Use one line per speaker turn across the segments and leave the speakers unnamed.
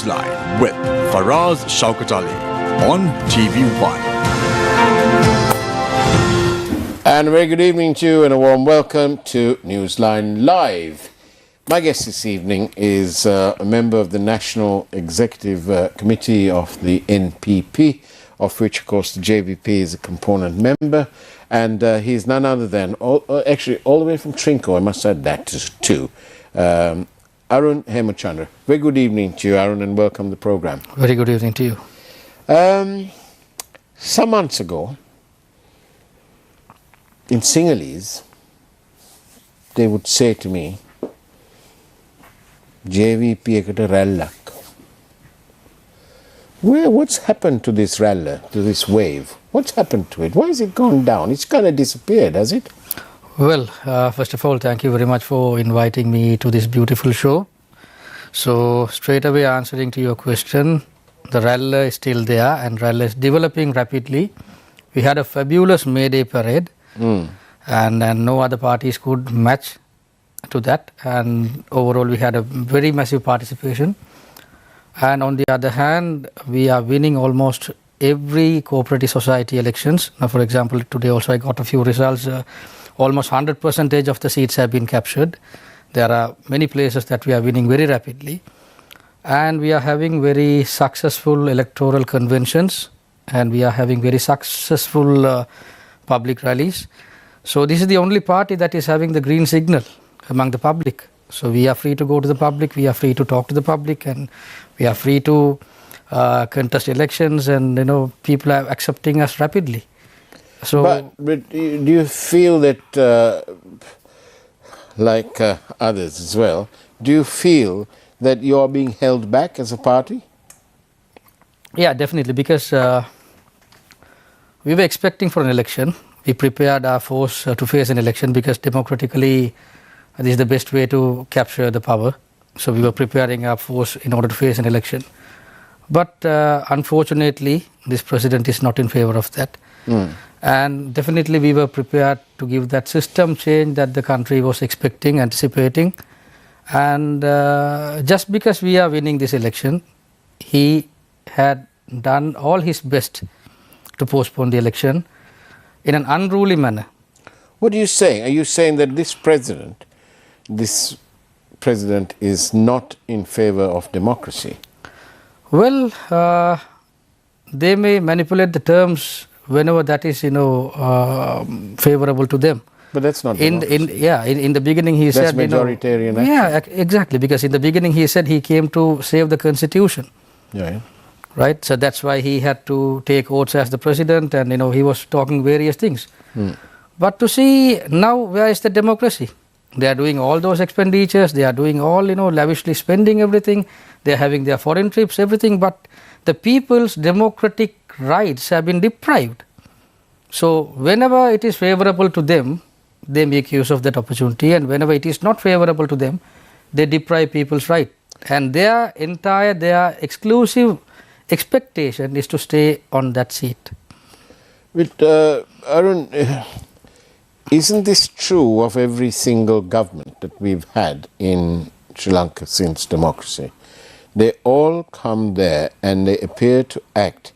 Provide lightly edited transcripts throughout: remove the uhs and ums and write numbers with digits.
Newsline with Faraz Shaukat Ali on TV1.
And a very good evening to you and a warm welcome to Newsline Live. My guest this evening is a member of the National Executive Committee of the NPP, of which, of course, the JVP is a component member. And he's none other than, actually, all the way from Trinco, I must add that too, Arun Hemachandra. Very good evening to you, Arun, and welcome to the program.
Very good evening to you.
Some months ago, in Sinhalese, they would say to me, JVP ekata rallak. What's happened to this ralla, to this wave? What's happened to it? Why has it gone down? It's kind of disappeared, has it?
Well, first of all, thank you very much for inviting me to this beautiful show. So, straight away answering to your question, the ralla is still there and ralla is developing rapidly. We had a fabulous May Day parade and no other parties could match to that, and overall we had a very massive participation. And on the other hand, we are winning almost every cooperative society elections. Now, for example, today also I got a few results. Almost 100% of the seats have been captured. There are many places that we are winning very rapidly. And we are having very successful electoral conventions. And we are having very successful public rallies. So this is the only party that is having the green signal among the public. So we are free to go to the public, we are free to talk to the public, and we are free to contest elections, and people are accepting us rapidly. So,
but do you feel that, like others as well, do you feel that you are being held back as a party?
Yeah, definitely, because we were expecting for an election. We prepared our force to face an election because democratically this is the best way to capture the power. So we were preparing our force in order to face an election. But unfortunately, this president is not in favor of that. And definitely we were prepared to give that system change that the country was expecting, anticipating. And just because we are winning this election, he had done all his best to postpone the election in an unruly manner.
What are you saying? Are you saying that this president is not in favor of democracy?
Well, they may manipulate the terms whenever that is, favorable to them.
But that's not
in the beginning he said...
That's majoritarian action.
Yeah, exactly, because in the beginning he said he came to save the constitution.
Yeah.
Right, so that's why he had to take oaths as the president, and he was talking various things. But to see now, where is the democracy? They are doing all those expenditures, they are doing all, lavishly spending everything, they are having their foreign trips, everything, but the people's democratic rights have been deprived. So whenever it is favorable to them, they make use of that opportunity, and whenever it is not favorable to them, they deprive people's right. And their exclusive expectation is to stay on that seat.
But Arun, isn't this true of every single government that we've had in Sri Lanka since democracy? They all come there and they appear to act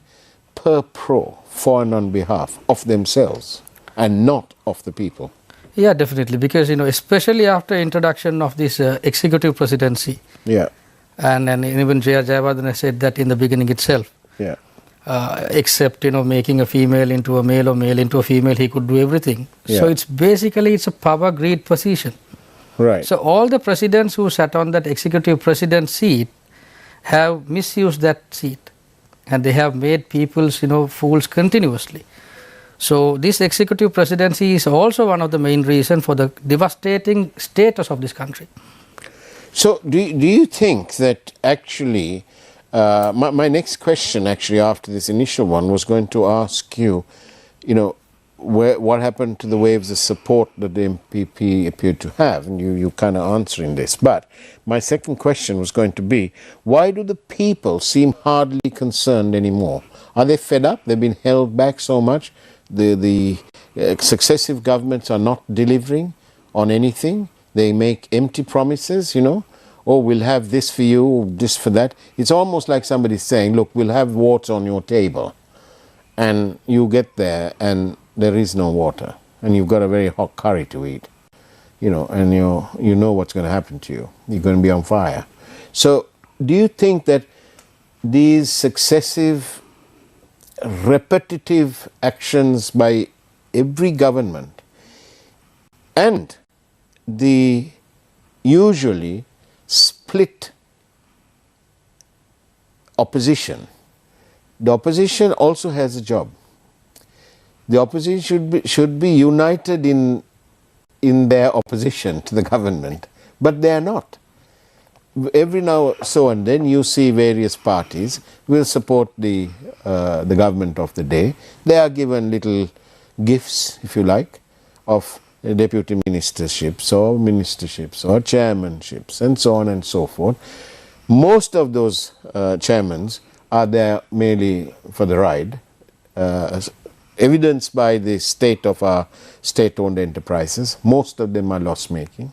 per pro, for and on behalf of themselves and not of the people.
Yeah, definitely, because especially after introduction of this executive presidency.
Yeah.
And even J.R. Jayawardena said that in the beginning itself.
Yeah.
Except making a female into a male or male into a female, he could do everything.
Yeah.
So it's basically a power greed position.
Right.
So all the presidents who sat on that executive president seat have misused that seat, and they have made people's fools continuously. So this executive presidency is also one of the main reasons for the devastating status of this country.
So do you think that actually, my next question actually after this initial one was going to ask you, what happened to the waves of support that the NPP appeared to have, and you kind of answering this. But my second question was going to be, why do the people seem hardly concerned anymore? Are they fed up? They've been held back so much. The successive governments are not delivering on anything. They make empty promises, oh, we'll have this for you, this for that. It's almost like somebody saying, look, we'll have water on your table. And you get there and there is no water. And you've got a very hot curry to eat. And you know what's going to happen to you. You're going to be on fire. So do you think that these successive, repetitive actions by every government and the usually split opposition, the opposition also has a job. The opposition should be united in their opposition to the government, but they are not. Every now so and then you see various parties will support the government of the day. They are given little gifts, if you like, of deputy ministerships or chairmanships and so on and so forth. Most of those chairmans are there merely for the ride, evidenced by the state of our state-owned enterprises. Most of them are loss-making.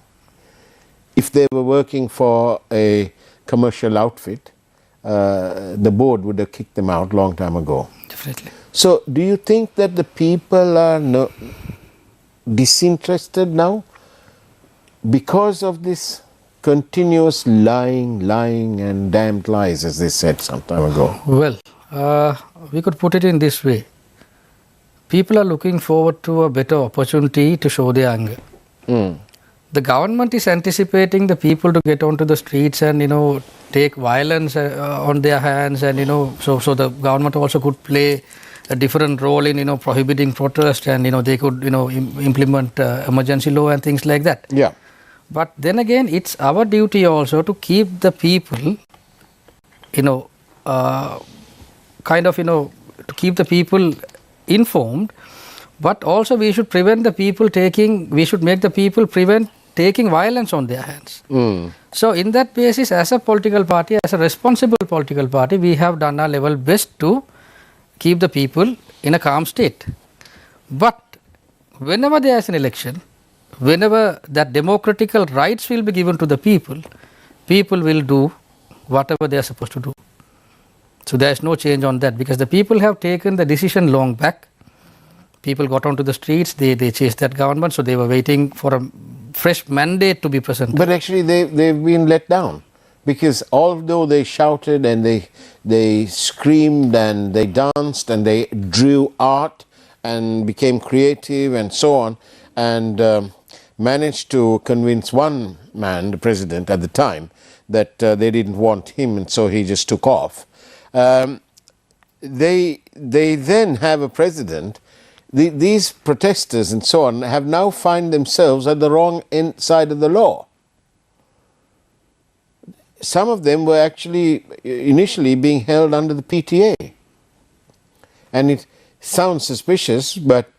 If they were working for a commercial outfit, the board would have kicked them out long time ago.
Definitely.
So do you think that the people are disinterested now because of this continuous lying and damned lies, as they said some time ago?
Well, we could put it in this way. People are looking forward to a better opportunity to show their anger. The government is anticipating the people to get onto the streets and take violence on their hands, and so the government also could play a different role in prohibiting protest, and they could implement emergency law and things like that.
Yeah.
But then again, it's our duty also to keep the people to keep the people informed, but also we should make the people prevent taking violence on their hands. So in that basis, as a political party, as a responsible political party, we have done our level best to keep the people in a calm state. But whenever there is an election, whenever that democratical rights will be given to the people, people will do whatever they are supposed to do. So there is no change on that, because the people have taken the decision long back. People got onto the streets, they chased that government, so they were waiting for a fresh mandate to be presented.
But actually they've been let down, because although they shouted and they screamed and they danced and they drew art and became creative and so on, and managed to convince one man, the president at the time, that they didn't want him, and so he just took off. They then have a president. These protesters and so on have now find themselves at the wrong side of the law. Some of them were actually initially being held under the PTA. And it sounds suspicious, but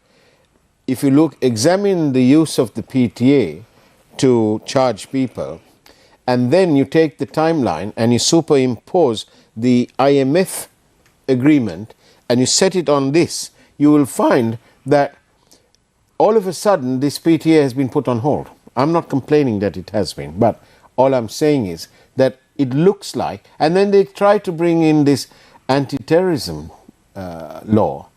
if you examine the use of the PTA to charge people, and then you take the timeline and you superimpose the IMF agreement and you set it on this, you will find that all of a sudden this PTA has been put on hold. I'm not complaining that it has been, but all I'm saying is that it looks like, and then they try to bring in this anti-terrorism law,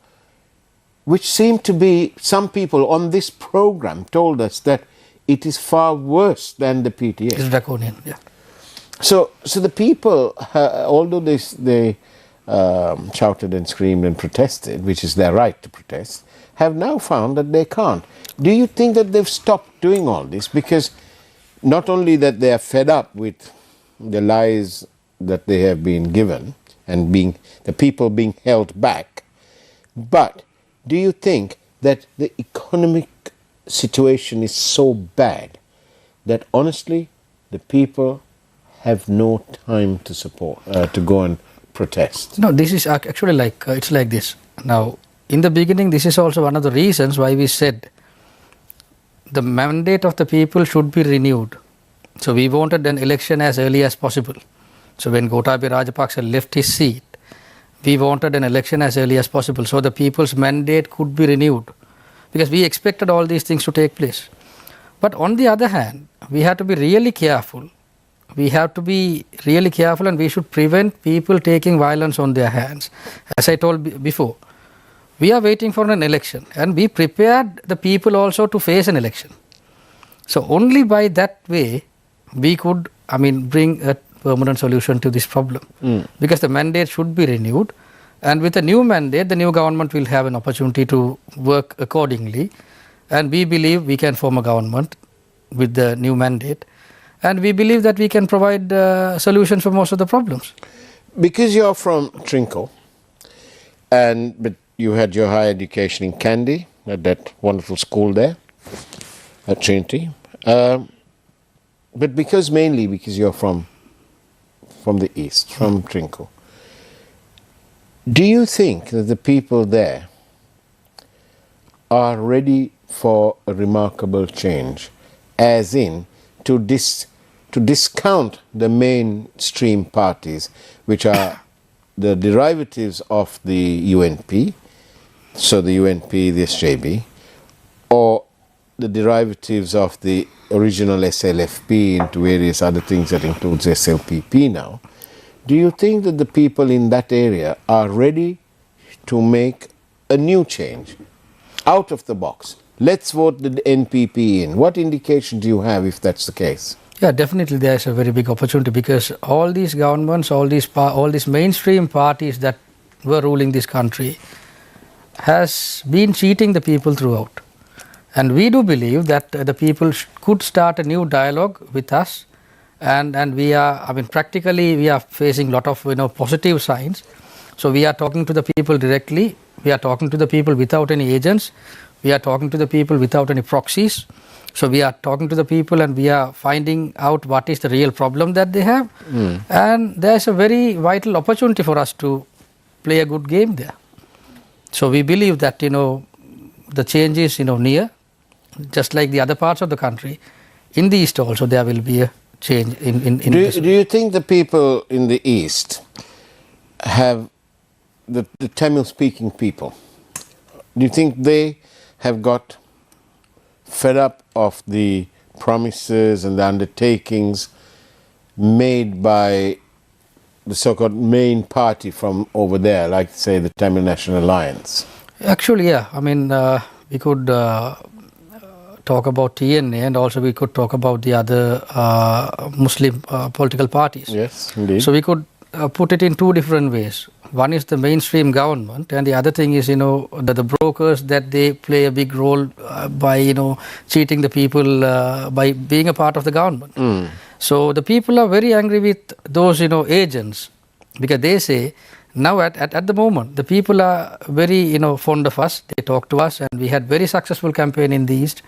which seemed to be, some people on this program told us that it is far worse than the PTA.
It's draconian, yeah.
So the people, although they shouted and screamed and protested, which is their right to protest, have now found that they can't. Do you think that they've stopped doing all this? Because not only that they are fed up with the lies that they have been given and the people being held back, but do you think that the economic situation is so bad that honestly the people have no time to support, to go and protest?
No, this is actually it's like this. Now, in the beginning, this is also one of the reasons why we said the mandate of the people should be renewed. So we wanted an election as early as possible. So when Gotabaya Rajapaksa left his seat, we wanted an election as early as possible so the people's mandate could be renewed, because we expected all these things to take place. But on the other hand, we had to be really careful we have to be really careful, and we should prevent people taking violence on their hands. As I told before, we are waiting for an election, and we prepared the people also to face an election. So only by that way we could, bring a permanent solution to this problem, because the mandate should be renewed, and with a new mandate the new government will have an opportunity to work accordingly, and we believe we can form a government with the new mandate, and we believe that we can provide solutions for most of the problems.
Because you're from Trinco, but you had your higher education in Kandy at that wonderful school there at Trinity, but mainly because you're from the east, from Trinco. Do you think that the people there are ready for a remarkable change, as in to discount the mainstream parties, which are the derivatives of the UNP, so the UNP, the SJB, or the derivatives of the original SLFP into various other things that includes SLPP now? Do you think that the people in that area are ready to make a new change, out of the box? Let's vote the NPP in. What indication do you have if that's the case?
Yeah, definitely there is a very big opportunity, because all these governments, all these mainstream parties that were ruling this country has been cheating the people throughout. And we do believe that the people could start a new dialogue with us, and we are, practically we are facing a lot of positive signs. So we are talking to the people directly, we are talking to the people without any agents, we are talking to the people without any proxies. So we are talking to the people, and we are finding out what is the real problem that they have, and there is a very vital opportunity for us to play a good game there. So we believe that the change is near, just like the other parts of the country. In the east also there will be a change in
do you think the people in the east have the Tamil speaking people, do you think they have got fed up of the promises and the undertakings made by the so-called main party from over there, like say the Tamil National Alliance?
Actually, yeah, we could talk about TNA, and also we could talk about the other Muslim political parties.
Yes, indeed.
So we could put it in two different ways. One is the mainstream government, and the other thing is the brokers, that they play a big role by cheating the people by being a part of the government. So the people are very angry with those agents, because they say now at the moment the people are very fond of us. They talk to us, and we had very successful campaign in the east,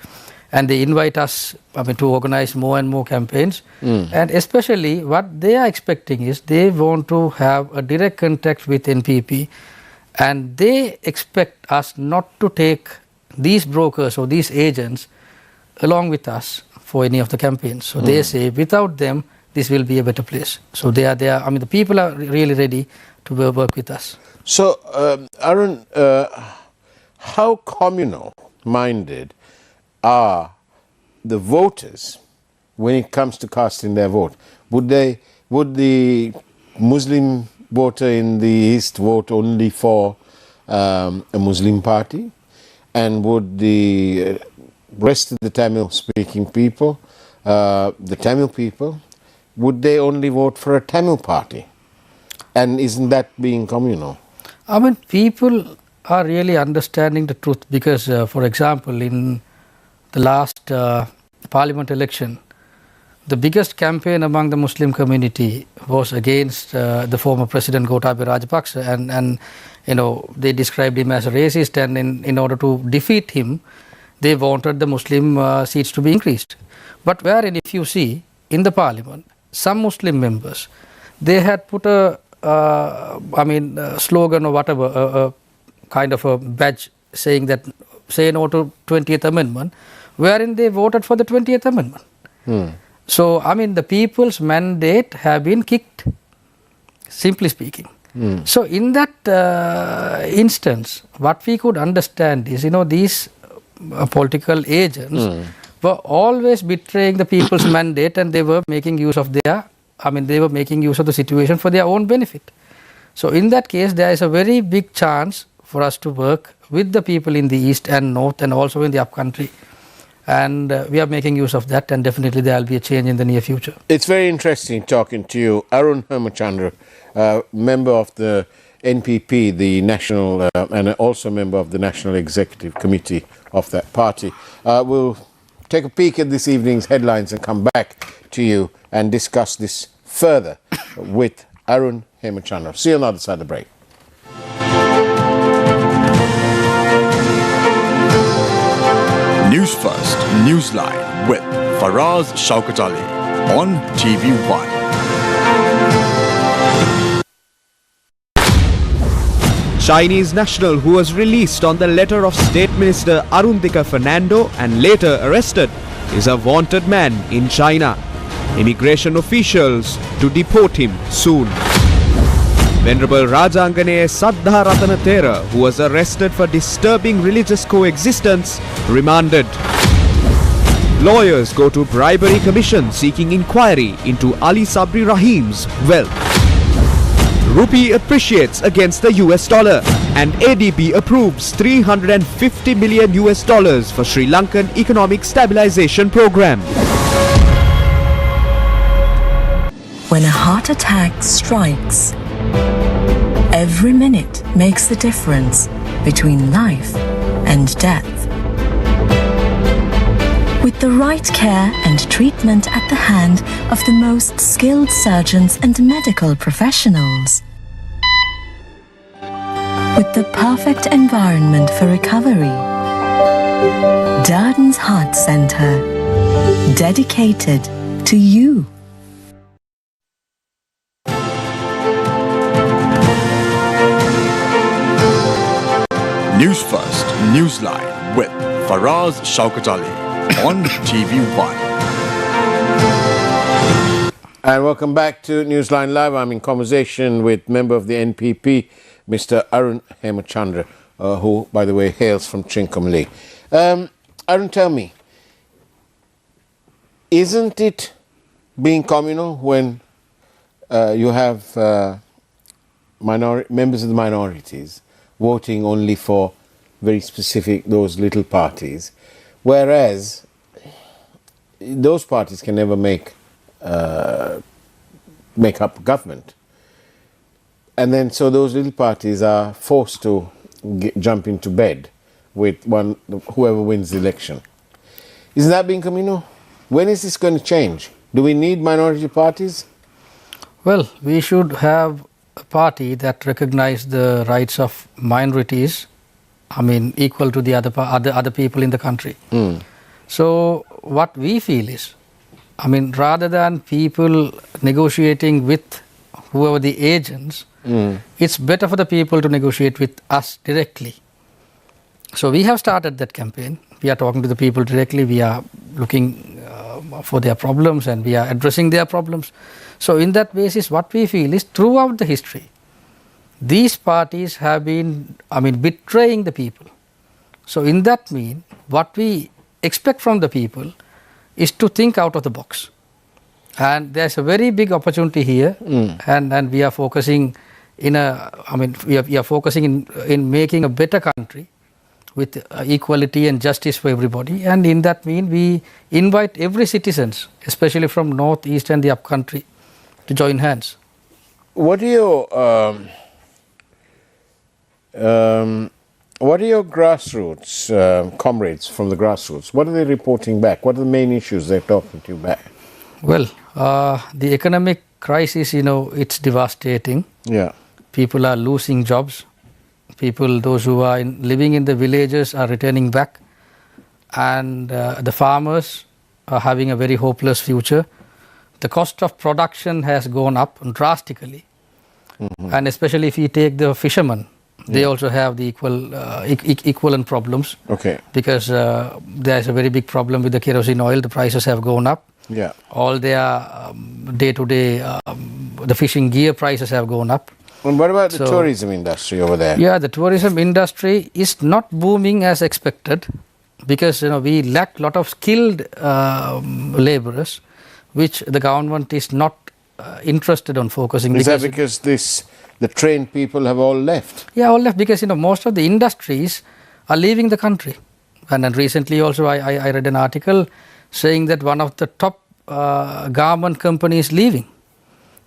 and they invite us to organize more and more campaigns. And especially what they are expecting is they want to have a direct contact with NPP, and they expect us not to take these brokers or these agents along with us for any of the campaigns. So they say without them this will be a better place. So they are the people are really ready to work with us.
So Arun, how communal minded are the voters when it comes to casting their vote? Would the Muslim voter in the east vote only for a Muslim party, and would the rest of the Tamil speaking people, the Tamil people, would they only vote for a Tamil party? And isn't that being communal?
People are really understanding the truth, because for example, in the last parliament election, the biggest campaign among the Muslim community was against the former President Gotabaya Rajapaksa, and they described him as a racist, and in order to defeat him they wanted the Muslim seats to be increased. But wherein if you see in the parliament, some Muslim members, they had put a slogan or whatever, a kind of a badge saying that say no to 20th Amendment, wherein they voted for the 20th Amendment. So, the people's mandate have been kicked, simply speaking. So, in that instance, what we could understand is, these political agents were always betraying the people's mandate, and they were making use of their they were making use of the situation for their own benefit. So in that case, there is a very big chance for us to work with the people in the east and north and also in the upcountry. And we are making use of that, and definitely there will be a change in the near future.
It's very interesting talking to you. Arun Hemachandra, member of the NPP, the national, and also member of the National Executive Committee of that party. We'll take a peek at this evening's headlines and come back to you and discuss this further with Arun Hemachandra. See you on the other side of the break.
News First, Newsline with Faraz Shaukat Ali on TV1.
Chinese national who was released on the letter of State Minister Arundhika Fernando and later arrested is a wanted man in China. Immigration officials to deport him soon. Venerable Rajangane Saddha Ratanathera, who was arrested for disturbing religious coexistence, remanded. Lawyers go to bribery commission seeking inquiry into Ali Sabri Rahim's wealth. Rupee appreciates against the US dollar and ADB approves $350 million for Sri Lankan economic stabilization program.
When a heart attack strikes, every minute makes the difference between life and death. With the right care and treatment at the hand of the most skilled surgeons and medical professionals. With the perfect environment for recovery. Darden's Heart Center, dedicated to you.
News First, Newsline with Faraz Shaukat Ali on TV1.
And welcome back to Newsline Live. I'm in conversation with member of the NPP, Mr. Arun Hemachandra, who, by the way, hails from Trincomalee. Arun, tell me, isn't it being communal when you have members of the minorities voting only for very specific, those little parties, whereas those parties can never make up government? And then so those little parties are forced to jump into bed with whoever wins the election. Isn't that being communal? When is this going to change? Do we need minority parties?
Well, we should have a party that recognizes the rights of minorities, equal to the other people in the country. So what we feel is, rather than people negotiating with whoever the agents, it's better for the people to negotiate with us directly. So we have started that campaign. We are talking to the people directly. We are looking for their problems and we are addressing their problems. So in that basis, what we feel is throughout the history, these parties have been, betraying the people. So in that mean, what we expect from the people is to think out of the box. And there's a very big opportunity here, and we are focusing we are focusing in making a better country with equality and justice for everybody. And in that mean, we invite every citizens, especially from north, east, and the upcountry, to join hands.
What are your grassroots comrades from the grassroots? What are they reporting back? What are the main issues they're talking to you back?
Well, the economic crisis, it's devastating.
Yeah.
People are losing jobs. People, those who are living in the villages, are returning back. And the farmers are having a very hopeless future. The cost of production has gone up drastically. And especially if you take the fishermen, they also have the equivalent problems.
Okay.
Because there is a very big problem with the kerosene oil. The prices have gone up.
Yeah.
All their day-to-day, the fishing gear prices have gone up.
And what about the tourism industry over there?
Yeah, the tourism industry is not booming as expected because we lack a lot of skilled laborers, which the government is not interested on focusing.
Is that because the trained people have all left?
Yeah, all left because most of the industries are leaving the country. And then recently also I read an article saying that one of the top garment companies leaving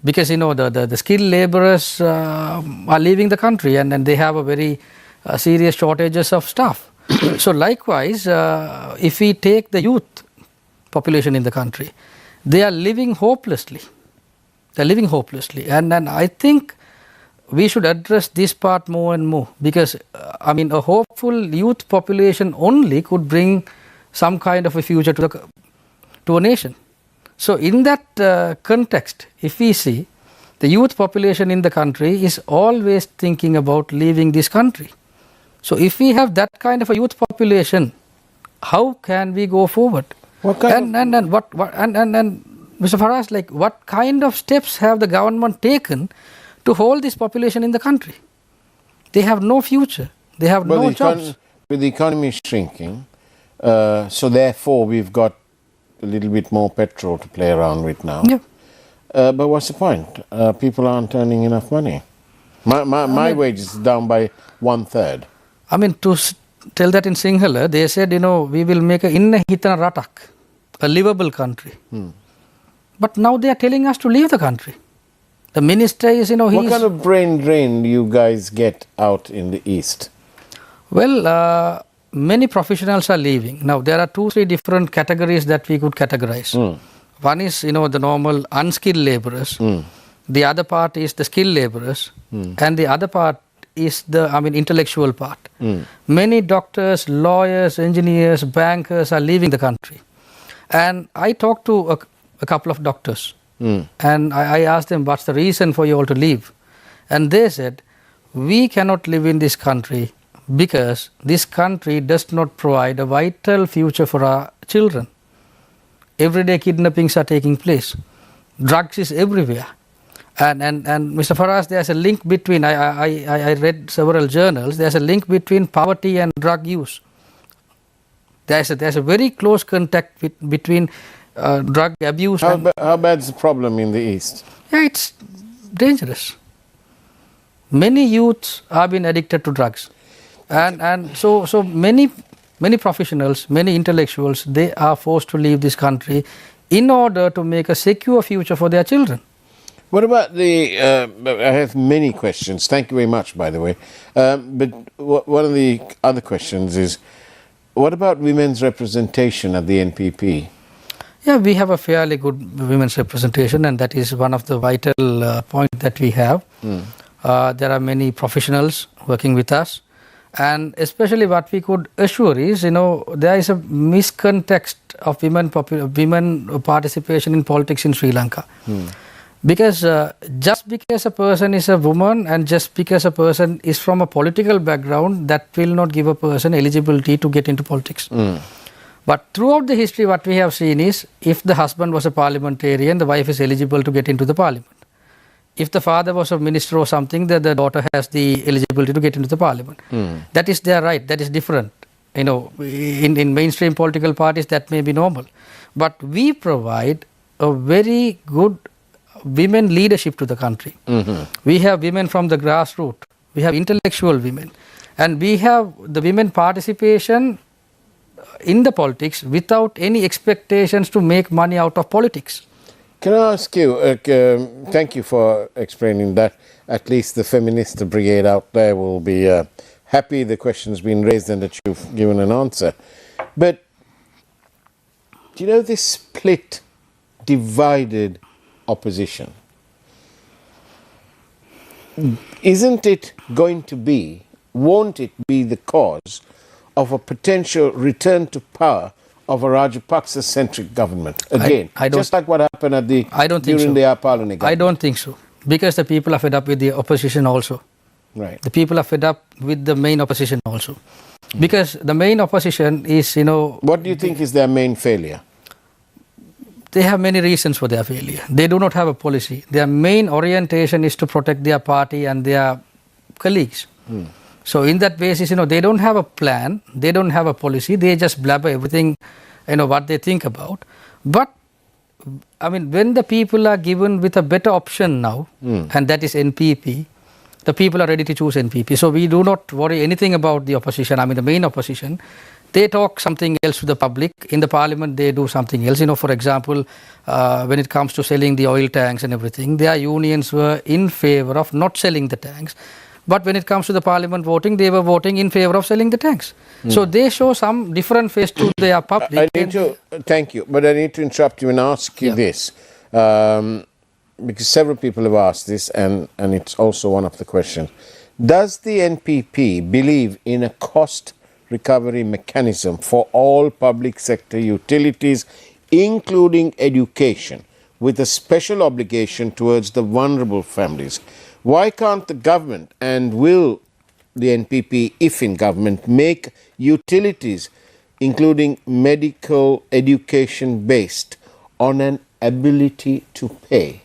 because the skilled laborers are leaving the country and they have a very serious shortages of staff. So likewise, if we take the youth population in the country, they are living hopelessly. They are living hopelessly, and I think we should address this part more and more because a hopeful youth population only could bring some kind of a future to a nation. So in that context, if we see the youth population in the country is always thinking about leaving this country. So if we have that kind of a youth population, how can we go forward? And Mr. Faraz, like what kind of steps have the government taken to hold this population in the country? They have no future. They have no jobs.
With the economy shrinking, so therefore we've got a little bit more petrol to play around with now.
Yeah.
But what's the point? People aren't earning enough money. My wage is down by 1/3.
To tell that in Sinhala, they said, we will make a inna hitana ratak, a livable country. But now they are telling us to leave the country. The minister is,
What kind of brain drain do you guys get out in the East?
Well, many professionals are leaving. Now, there are 2-3 different categories that we could categorize. One is, the normal unskilled laborers. The other part is the skilled laborers. And the other part is the, intellectual part. Many doctors, lawyers, engineers, bankers are leaving the country. And I talked to a couple of doctors. And I asked them, what's the reason for you all to leave? And they said, we cannot live in this country because this country does not provide a vital future for our children. Everyday kidnappings are taking place. Drugs is everywhere. And Mr. Faraz, there's a link between, I read several journals, there's a link between poverty and drug use. There's a very close contact between drug abuse.
How bad is the problem in the East?
Yeah, it's dangerous. Many youths have been addicted to drugs. And so many professionals, many intellectuals, they are forced to leave this country in order to make a secure future for their children.
What about I have many questions. Thank you very much, by the way. But one of the other questions is, what about women's representation at the NPP?
Yeah, we have a fairly good women's representation, and that is one of the vital points that we have. There are many professionals working with us, and especially what we could assure is, there is a miscontext of women participation in politics in Sri Lanka. Because just because a person is a woman and just because a person is from a political background, that will not give a person eligibility to get into politics. But throughout the history, what we have seen is, if the husband was a parliamentarian, the wife is eligible to get into the parliament. If the father was a minister or something, then the daughter has the eligibility to get into the parliament. That is their right. That is different. In mainstream political parties, that may be normal. But we provide a very good women leadership to the country. We have women from the grassroots. We have intellectual women. And we have the women participation in the politics without any expectations to make money out of politics.
Can I ask you, thank you for explaining that. At least the feminist brigade out there will be happy the question's been raised and that you've given an answer. But do you know this split, divided opposition? Isn't it going to be, won't it be the cause of a potential return to power of a Rajapaksa-centric government again?
I don't,
just like what happened at the during the Apalani government.
I don't think so, because the people are fed up with the opposition also.
Right.
The people are fed up with the main opposition also, because the main opposition is,
What do you think is their main failure?
They have many reasons for their failure. They do not have a policy. Their main orientation is to protect their party and their colleagues. So in that basis, they don't have a plan, they don't have a policy, they just blabber everything, what they think about. But I mean, when the people are given with a better option now, and that is NPP, the people are ready to choose NPP. So we do not worry anything about the opposition, I mean the main opposition. They talk something else to the public. In the parliament, they do something else. You know, for example, when it comes to selling the oil tanks and everything, their unions were in favor of not selling the tanks. But when it comes to the parliament voting, they were voting in favor of selling the tanks. So they show some different face to their public.
Thank you, but I need to interrupt you and ask you this. Because several people have asked this, and it's also one of the questions. Does the NPP believe in a cost recovery mechanism for all public sector utilities, including education, with a special obligation towards the vulnerable families? Why can't the government, and will the NPP, if in government, make utilities, including medical education, based on an ability to pay,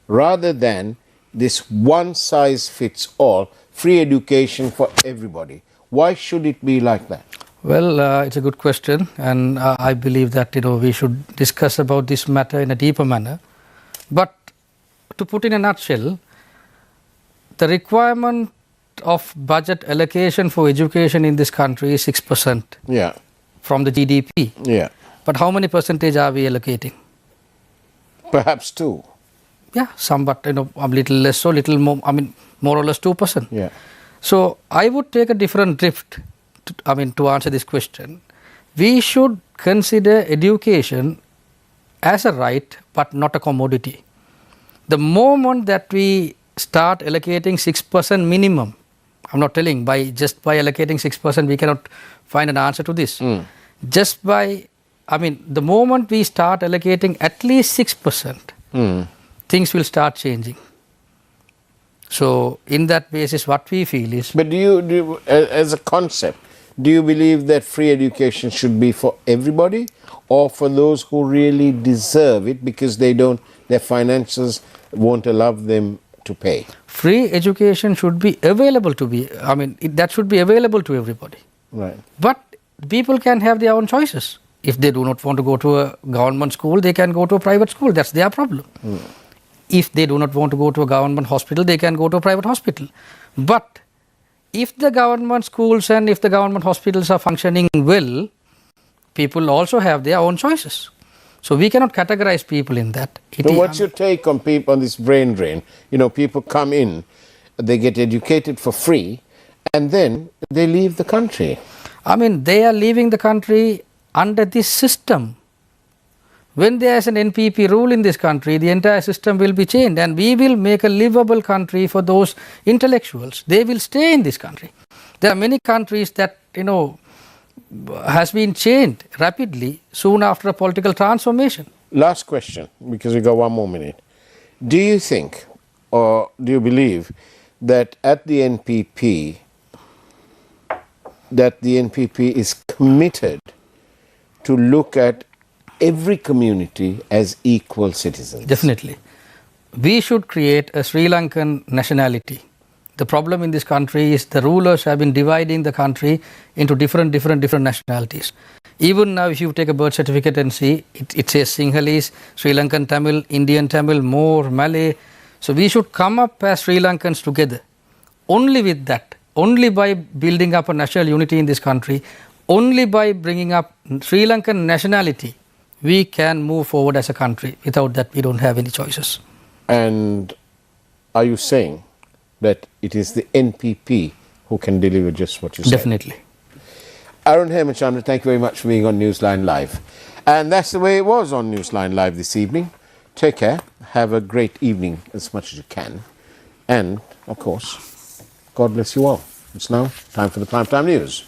rather than this one-size-fits-all free education for everybody? Why should it be like that?
Well, it's a good question, and I believe that we should discuss about this matter in a deeper manner. But to put in a nutshell, the requirement of budget allocation for education in this country is 6% from the GDP.
Yeah.
But how many percentage are we allocating?
Perhaps 2.
Yeah, some, but a little less, so little more. I mean, more or less 2%.
Yeah.
So I would take a different drift. To answer this question, we should consider education as a right, but not a commodity. The moment that we start allocating 6% minimum, I'm not telling just by allocating 6% we cannot find an answer to this. The moment we start allocating at least 6%, things will start changing. So in that basis, what we feel is...
But do you, as a concept, do you believe that free education should be for everybody, or for those who really deserve it because their finances won't allow them to pay?
Free education should be available that should be available to everybody.
Right.
But people can have their own choices. If they do not want to go to a government school, they can go to a private school. That's their problem. If they do not want to go to a government hospital, they can go to a private hospital. But if the government schools and if the government hospitals are functioning well, people also have their own choices. So we cannot categorize people in that.
So what's your take on this brain drain? People come in, they get educated for free, and then they leave the country.
They are leaving the country under this system. When there is an NPP rule in this country, the entire system will be changed, and we will make a livable country for those intellectuals. They will stay in this country. There are many countries that, has been changed rapidly soon after a political transformation.
Last question, because we got one more minute. Do you think, or do you believe, that at the NPP, is committed to look at every community as equal citizens?
Definitely. We should create a Sri Lankan nationality. The problem in this country is the rulers have been dividing the country into different nationalities. Even now, if you take a birth certificate and see, it says Sinhalese, Sri Lankan Tamil, Indian Tamil, Moor, Malay. So we should come up as Sri Lankans together. Only with that, only by building up a national unity in this country, only by bringing up Sri Lankan nationality, we can move forward as a country. Without that, we don't have any choices.
And are you saying that it is the NPP who can deliver just what you said?
Definitely.
Arun Hemachandra, thank you very much for being on Newsline Live. And that's the way it was on Newsline Live this evening. Take care. Have a great evening as much as you can. And, of course, God bless you all. It's now time for the Primetime News.